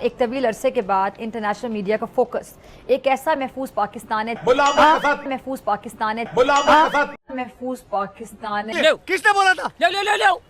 एक तवील अरसे के बाद इंटरनेशनल मीडिया का फोकस एक ऐसा महफूज पाकिस्तान है, महफूज पाकिस्तान है, महफूज पाकिस्तान है, किसने बोला था?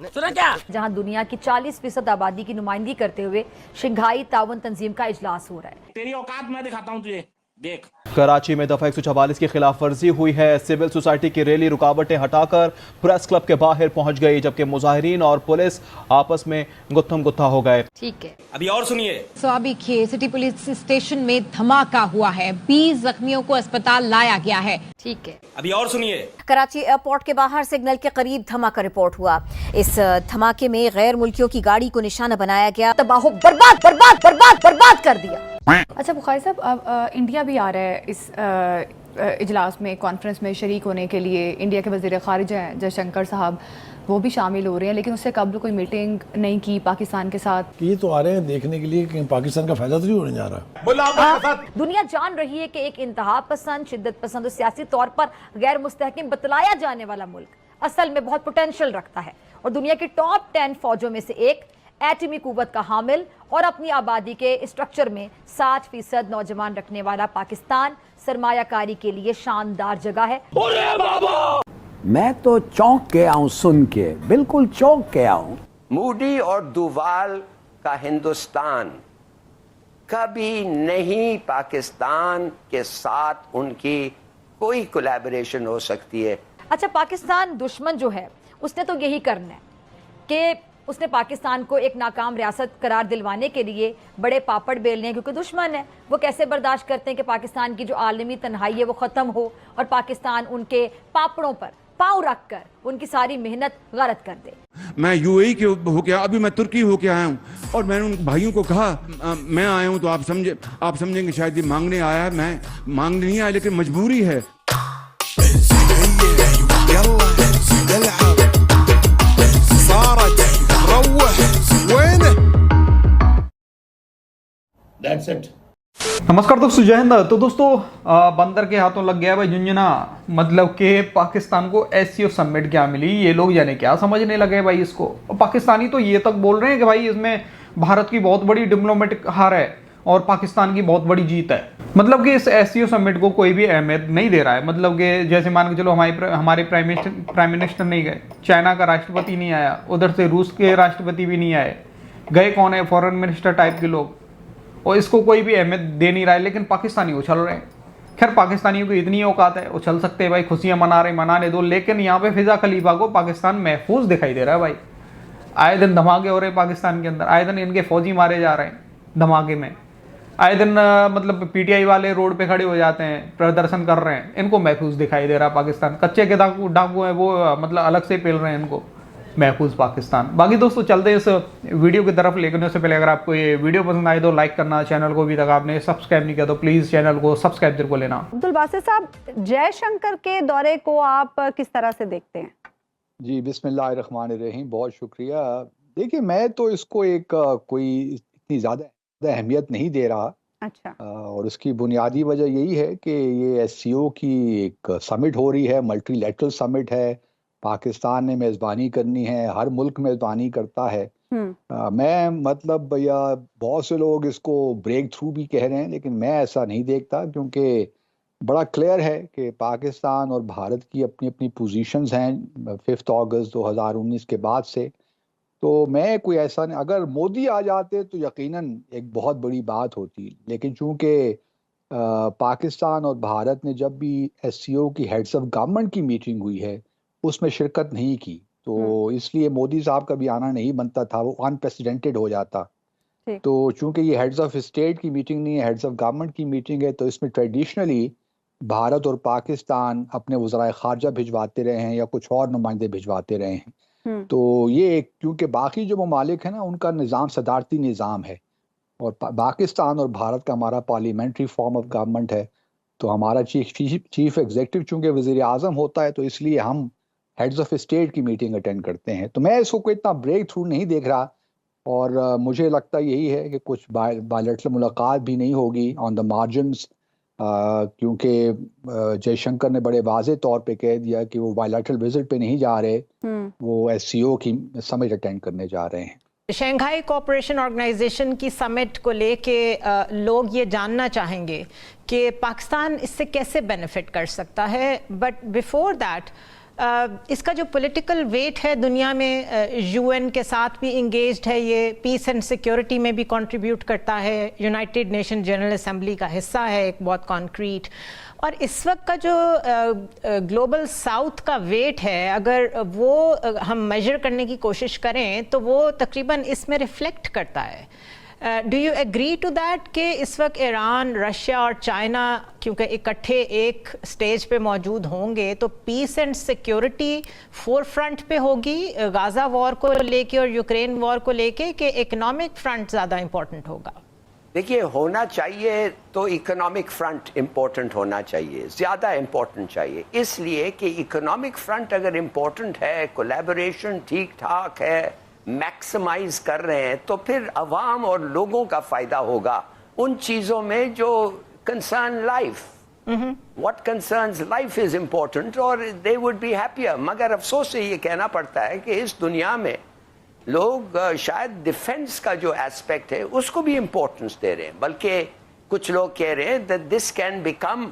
सुना क्या? जहां दुनिया की 40% आबादी की नुमाइंदगी करते हुए शंघाई ताउन तंजीम का इजलास हो रहा है। तेरी औकात मैं दिखाता हूँ तुझे, देख। कराची में दफा 144 की खिलाफ वर्जी हुई है। सिविल सोसाइटी की रैली रुकावटें हटाकर प्रेस क्लब के बाहर पहुंच गई, जबकि मुजाहिरीन और पुलिस आपस में गुत्थम गुत्था हो गए। ठीक है, अभी और सुनिए। स्वाबिखे सिटी पुलिस स्टेशन में धमाका हुआ है, 20 जख्मियों को अस्पताल लाया गया है। ठीक है, अभी और सुनिए। कराची एयरपोर्ट के बाहर सिग्नल के करीब धमाका रिपोर्ट हुआ। इस धमाके में गैर मुल्कियों की गाड़ी को निशाना बनाया गया, तबाह बर्बाद बर्बाद बर्बाद बर्बाद कर दिया। अच्छा बुखारी साहब, अब इंडिया भी आ रहा है इस इजलास में, कॉन्फ्रेंस में शरीक होने के लिए। इंडिया के वज़ीर ख़ारिजा हैं जयशंकर साहब, वो भी शामिल हो रहे हैं, लेकिन उससे कबल कोई मीटिंग नहीं की पाकिस्तान के साथ। ये तो आ रहे हैं देखने के लिए कि पाकिस्तान का फायदा तो नहीं होने जा रहा। दुनिया जान रही है कि एक इंतहा पसंद, शिद्दत पसंद और सियासी तौर पर गैर मुस्तहकिम बतलाया जाने वाला मुल्क असल में बहुत पोटेंशियल रखता है और दुनिया की टॉप 10 फौजों में से एक, एटमी कुव्वत का हामिल और अपनी आबादी के स्ट्रक्चर में 60% नौजवान रखने वाला पाकिस्तान सरमायाकारी के लिए शानदार जगह है। मैं तो चौंक गया हूं सुन के, बिल्कुल चौंक गया हूं। मूडी और दुवाल का हिंदुस्तान कभी नहीं पाकिस्तान के साथ उनकी कोई कोलैबोरेशन हो सकती है। अच्छा, पाकिस्तान दुश्मन जो है उसने तो यही करना है कि उसने पाकिस्तान को एक नाकाम रियासत करार दिलवाने के लिए बड़े पापड़ बेलने हैं, क्योंकि दुश्मन है। वो कैसे बर्दाश्त करते हैं कि पाकिस्तान की जो आलमी तन्हाई है वो ख़त्म हो और पाकिस्तान उनके पापड़ों पर पाँव रख कर उनकी सारी मेहनत गारत कर दे। मैं यूएई के होके, अभी मैं तुर्की होके आया हूँ और मैंने उन भाइयों को कहा मैं आया हूँ तो आप समझेंगे शायद ये मांगने आया है। मैं मांगने नहीं आया, लेकिन मजबूरी है। नमस्कार दोस्तों, जय हिंद। तो दोस्तों, बंदर के हाथों लग गया भाई झुंझुना। मतलब कि पाकिस्तान को एससीओ समिट क्या मिली, ये लोग जाने क्या समझने लगे भाई इसको। और पाकिस्तानी तो ये तक बोल रहे हैं कि भाई इसमें भारत की बहुत बड़ी डिप्लोमेटिक हार है और पाकिस्तान की बहुत बड़ी जीत है। मतलब कि इस एससीओ समिट को कोई भी अहमियत नहीं दे रहा है। मतलब कि जैसे मान के चलो हमारे प्राइम मिनिस्टर नहीं गए, चाइना का राष्ट्रपति नहीं आया, उधर से रूस के राष्ट्रपति भी नहीं आए, गए कौन है, फॉरेन मिनिस्टर टाइप के लोग, और इसको कोई भी अहमियत दे नहीं रहा है। लेकिन पाकिस्तानी उछल रहे हैं। खैर, पाकिस्तानियों की इतनी औकात है, उछल सकते हैं भाई, खुशियां मनाने दो। लेकिन यहाँ पे फिजा खलीफा को पाकिस्तान महफूज दिखाई दे रहा है भाई। आए दिन धमाके हो रहे हैं पाकिस्तान के अंदर, आए दिन इनके फौजी मारे जा रहे हैं धमाके में। आए दिन मतलब पीटीआई वाले रोड पे खड़े हो जाते हैं, प्रदर्शन कर रहे हैं, इनको महफूज दिखाई दे रहा है पाकिस्तान। कच्चे के डाकू हैं वो, मतलब अलग से पेल रहे हैं इनको महफूज पाकिस्तान। बाकी दोस्तों चलते इस वीडियो की तरफ, लेकिन उससे पहले अगर आपको ये वीडियो पसंद आए तो लाइक करना, चैनल को अभी तक आपने सब्सक्राइब नहीं किया तो प्लीज चैनल को सब्सक्राइब जरूर लेना। अब्दुल बासित साहब, जयशंकर के दौरे को आप किस तरह से देखते हैं? जी, बिस्मिल्लाहिर्रहमानिर्रहीम, बहुत शुक्रिया। देखिए, मैं तो इसको एक कोई इतनी ज़्यादा अहमियत नहीं दे रहा। अच्छा। और उसकी बुनियादी वजह यही है कि ये एससीओ की एक समिट हो रही है, मल्टीलैटरल समिट है, पाकिस्तान ने मेज़बानी करनी है, हर मुल्क मेज़बानी करता है। मैं मतलब भैया, बहुत से लोग इसको ब्रेक थ्रू भी कह रहे हैं, लेकिन मैं ऐसा नहीं देखता, क्योंकि बड़ा क्लियर है कि पाकिस्तान और भारत की अपनी अपनी पोजीशंस हैं 5 अगस्त 2019 के बाद से। तो मैं कोई ऐसा नहीं, अगर मोदी आ जाते तो यकीनन एक बहुत बड़ी बात होती, लेकिन चूंकि पाकिस्तान और भारत ने जब भी एससीओ की हेड्स ऑफ गवर्नमेंट की मीटिंग हुई है उसमें शिरकत नहीं की, तो इसलिए मोदी साहब का भी आना नहीं बनता था, वो अनप्रेसिडेंटेड हो जाता। तो चूंकि ये हेड्स ऑफ स्टेट की मीटिंग नहीं है, हेड्स ऑफ गवर्नमेंट की मीटिंग है, तो इसमें ट्रेडिशनली भारत और पाकिस्तान अपने वज़राए ख़ारजा भिजवाते रहे हैं या कुछ और नुमाइंदे भिजवाते रहे हैं। तो ये क्योंकि बाकी जो ममालिक है ना, उनका निज़ाम सदारती निज़ाम है और पाकिस्तान और भारत का हमारा पार्लियामेंट्री फॉर्म ऑफ गवर्नमेंट है। तो हमारा चीफ एग्जीक्यूटिव चूँकि वज़ीर आज़म होता है, तो इसलिए हम हेड्स ऑफ स्टेट की मीटिंग अटेंड करते हैं। तो मैं इसको कोई इतना ब्रेक थ्रू नहीं देख रहा और मुझे लगता यही है कि कुछ बायलैटरल मुलाकात भी नहीं होगी ऑन द मार्जिन्स, क्योंकि जयशंकर ने बड़े वाज़े तौर पे कह दिया कि वो बायलैटरल विजिट पे नहीं जा रहे, वो एससीओ की समिट अटेंड करने जा रहे हैं। शंघाई कोऑपरेशन ऑर्गेनाइजेशन की समिट को लेके लोग ये जानना चाहेंगे कि पाकिस्तान इससे कैसे बेनिफिट कर सकता है, बट बिफोर दैट इसका जो पॉलिटिकल वेट है दुनिया में, यूएन के साथ भी इंगेज्ड है, ये पीस एंड सिक्योरिटी में भी कंट्रीब्यूट करता है, यूनाइटेड नेशन जनरल असेंबली का हिस्सा है एक बहुत कॉन्क्रीट, और इस वक्त का जो ग्लोबल साउथ का वेट है अगर वो हम मेजर करने की कोशिश करें तो वो तकरीबन इसमें रिफ्लेक्ट करता है। Do you agree to that कि इस वक्त ईरान, रशिया और चाइना क्योंकि इकट्ठे एक स्टेज पे मौजूद होंगे तो peace and security forefront पे होगी गाजा वॉर को लेके और यूक्रेन वॉर को लेके, कि इकोनॉमिक फ्रंट ज़्यादा इम्पोर्टेंट होगा? देखिए, होना चाहिए तो इकोनॉमिक फ्रंट इम्पोर्टेंट होना चाहिए, ज़्यादा इम्पोर्टेंट चाहिए, इसलिए कि इकोनॉमिक फ्रंट अगर इम्पोर्टेंट है, कोलैबोरेशन ठीक ठाक है, मैक्सिमाइज कर रहे हैं, तो फिर अवाम और लोगों का फायदा होगा उन चीज़ों में जो concern life. What concerns life is important और दे वुड बी हैप्पियर। मगर अफसोस से ये कहना पड़ता है कि इस दुनिया में लोग शायद डिफेंस का जो एस्पेक्ट है उसको भी इम्पोर्टेंस दे रहे हैं, बल्कि कुछ लोग कह रहे हैं that this can become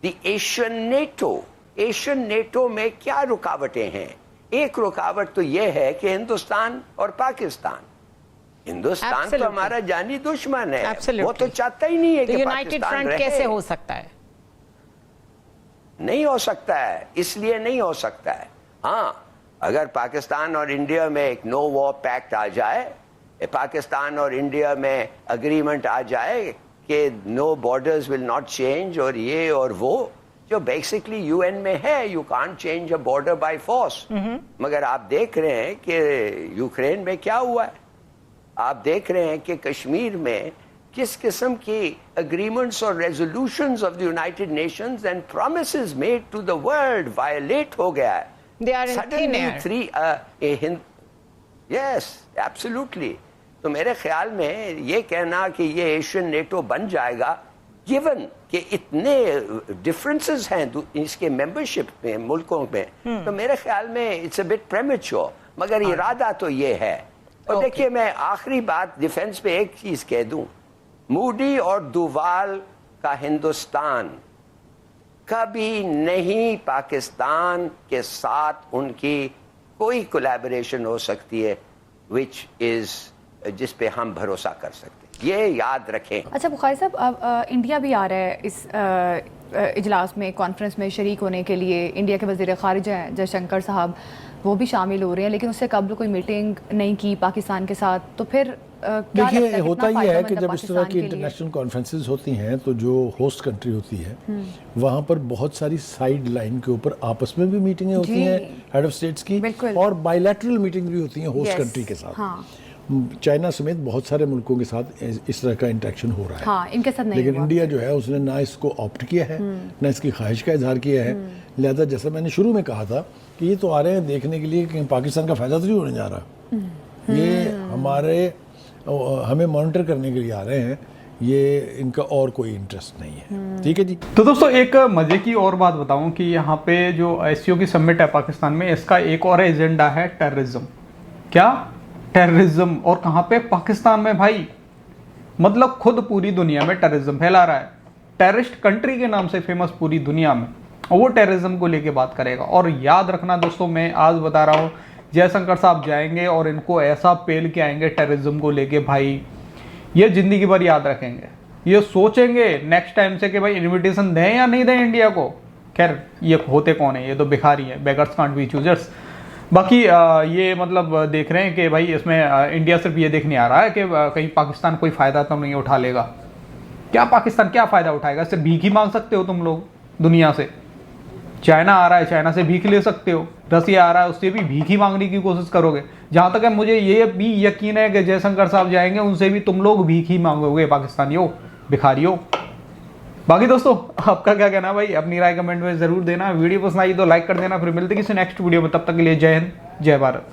the Asian NATO. Asian NATO में क्या रुकावटें हैं? एक रुकावट तो यह है कि हिंदुस्तान और पाकिस्तान, हिंदुस्तान तो हमारा जानी दुश्मन है, वो तो चाहता ही नहीं है कि यूनाइटेड फ्रंट कैसे हो सकता है? नहीं हो सकता है, इसलिए नहीं हो सकता है। हाँ, अगर पाकिस्तान और इंडिया में एक नो वॉर पैक्ट आ जाए, पाकिस्तान और इंडिया में एग्रीमेंट आ जाए कि no borders will not change और ये और वो, जो बेसिकली यूएन में है, you can't change a border by force. मगर आप देख रहे हैं कि यूक्रेन में क्या हुआ है, आप देख रहे हैं कि कश्मीर में किस किस्म की एग्रीमेंट्स और resolutions of the United Nations and promises made to the world violate हो गया है। They are in thin air. Yes, absolutely. तो मेरे ख्याल में ये कहना कि ये एशियन नेटो बन जाएगा, गिवन कि इतने डिफरेंसेस हैं इसके मेंबरशिप में मुल्कों में, तो मेरे ख्याल में इट्स अ बिट प्रेमेच्योर, मगर इरादा तो ये है। और देखिए, मैं आखिरी बात डिफेंस पे एक चीज कह दूं, मूडी और दुवाल का हिंदुस्तान कभी नहीं पाकिस्तान के साथ उनकी कोई कोलैबोरेशन हो सकती है जिस पे हम भरोसा कर सकते, ये याद रखें। अच्छा बुखारी साहब, अब इंडिया भी आ रहा है इस इजलास में, कॉन्फ्रेंस में शरीक होने के लिए। इंडिया के वज़ीर ख़ारिजा हैं जयशंकर साहब, वो भी शामिल हो रहे हैं, लेकिन उससे कबल कोई मीटिंग नहीं की पाकिस्तान के साथ। तो फिर देखिए, होता ही है कि जब इस तरह की इंटरनेशनल कॉन्फ्रेंसेस होती हैं तो जो होस्ट कंट्री होती है वहाँ पर बहुत सारी साइड लाइन के ऊपर आपस में भी मीटिंगें होती हैं हेड ऑफ स्टेट्स की, और बायलैटरल मीटिंग भी होती हैं होस्ट कंट्री के साथ। चाइना समेत बहुत सारे मुल्कों के साथ इस तरह का इंटरेक्शन हो रहा है। हाँ, इनके साथ नहीं, लेकिन इंडिया जो है उसने ना इसको ऑप्ट किया है, ना इसकी ख्वाहिश का इजहार किया है। लिहाजा जैसा मैंने शुरू में कहा था कि ये तो आ रहे हैं देखने के लिए कि पाकिस्तान का फायदा तो नहीं होने जा रहा, ये हमें मॉनिटर करने के लिए आ रहे हैं, ये इनका और कोई इंटरेस्ट नहीं है। ठीक है जी। तो दोस्तों, एक मजे की और बात बताऊं कि यहाँ पे जो एससीओ की समिट है पाकिस्तान में, इसका एक और एजेंडा है टेररिज्म। क्या? टेररिज्म। और कहाँ पे? पाकिस्तान में भाई। मतलब खुद पूरी दुनिया में टेररिज्म फैला रहा है, टेररिस्ट कंट्री के नाम से फेमस पूरी दुनिया में, और वो टेररिज्म को लेके बात करेगा। और याद रखना दोस्तों, मैं आज बता रहा हूँ, जयशंकर साहब जाएंगे और इनको ऐसा पेल के आएंगे टेररिज्म को लेके, भाई ये जिंदगी भर याद रखेंगे, ये सोचेंगे नेक्स्ट टाइम से कि भाई इन्विटेशन दें या नहीं दें इंडिया को। खैर, ये होते कौन है? ये तो भिखारी है, बेगर्स कांट बी चूजर्स। बाकी ये मतलब देख रहे हैं कि भाई इसमें इंडिया सिर्फ ये देखने आ रहा है कि कहीं पाकिस्तान कोई फ़ायदा तो नहीं उठा लेगा। क्या पाकिस्तान क्या फ़ायदा उठाएगा? सिर्फ भीख ही मांग सकते हो तुम लोग दुनिया से। चाइना आ रहा है, चाइना से भीख ले सकते हो, रसिया आ रहा है, उससे भी भीख ही मांगने की कोशिश करोगे। जहाँ तक है मुझे ये भी यकीन है कि जयशंकर साहब जाएंगे, उनसे भी तुम लोग भीख ही मांगोगे, पाकिस्तानियों, भिखारियों। बाकी दोस्तों, आपका क्या कहना भाई? अपनी राय कमेंट में ज़रूर देना। वीडियो पसंद आई तो लाइक कर देना। फिर मिलते किसी नेक्स्ट वीडियो में, तब तक के लिए जय हिंद, जय भारत।